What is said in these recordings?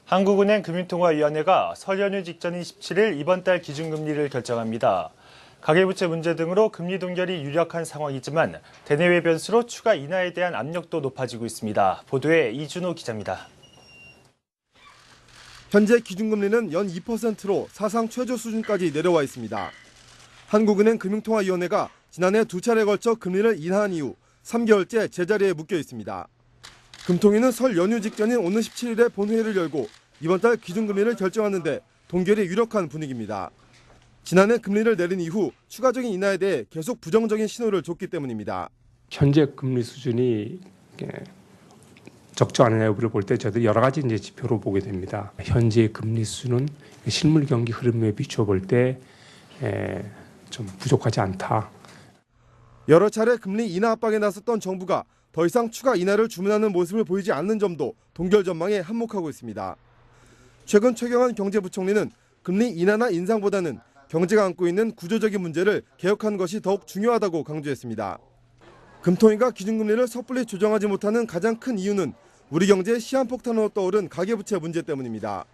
한국은행 금융통화위원회가 설 연휴 직전인 17일 이번 달 기준금리를 결정합니다. 가계부채 문제 등으로 금리 동결이 유력한 상황이지만 대내외 변수로 추가 인하에 대한 압력도 높아지고 있습니다. 보도에 이준호 기자입니다. 현재 기준금리는 연 2%로 사상 최저 수준까지 내려와 있습니다. 한국은행 금융통화위원회가 지난해 두 차례 걸쳐 금리를 인하한 이후 3개월째 제자리에 묶여 있습니다. 금통위는 설 연휴 직전인 오는 17일에 본회의를 열고 이번 달 기준금리를 결정하는데 동결이 유력한 분위기입니다. 지난해 금리를 내린 이후 추가적인 인하에 대해 계속 부정적인 신호를 줬기 때문입니다. 현재 금리 수준이 적정하느냐 여부를 볼 때 저희들이 여러 가지 지표로 보게 됩니다. 현재 금리 수준은 실물 경기 흐름에 비춰 볼 때 좀 부족하지 않다. 여러 차례 금리 인하 압박에 나섰던 정부가 더 이상 추가 인하를 주문하는 모습을 보이지 않는 점도 동결 전망에 한몫하고 있습니다. 최근 최경환 경제부총리는 금리 인하나 인상보다는 경제가 안고 있는 구조적인 문제를 개혁하는 것이 더욱 중요하다고 강조했습니다. 금통위가 기준금리를 섣불리 조정하지 못하는 가장 큰 이유는 우리 경제의 시한폭탄으로 떠오른 가계부채 문제 때문입니다.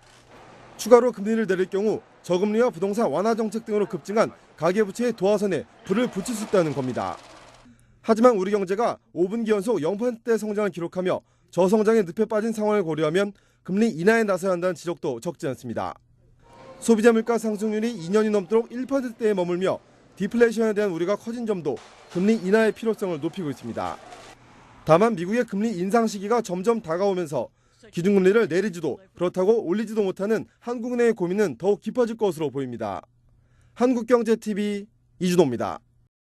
추가로 금리를 내릴 경우 저금리와 부동산 완화 정책 등으로 급증한 가계부채의 도화선에 불을 붙일 수 있다는 겁니다. 하지만 우리 경제가 5분기 연속 0%대 성장을 기록하며 저성장의 늪에 빠진 상황을 고려하면 금리 인하에 나서야 한다는 지적도 적지 않습니다. 소비자 물가 상승률이 2년이 넘도록 1%대에 머물며 디플레이션에 대한 우려가 커진 점도 금리 인하의 필요성을 높이고 있습니다. 다만 미국의 금리 인상 시기가 점점 다가오면서 기준금리를 내리지도 그렇다고 올리지도 못하는 한국은행의 고민은 더욱 깊어질 것으로 보입니다. 한국경제TV 이준호입니다.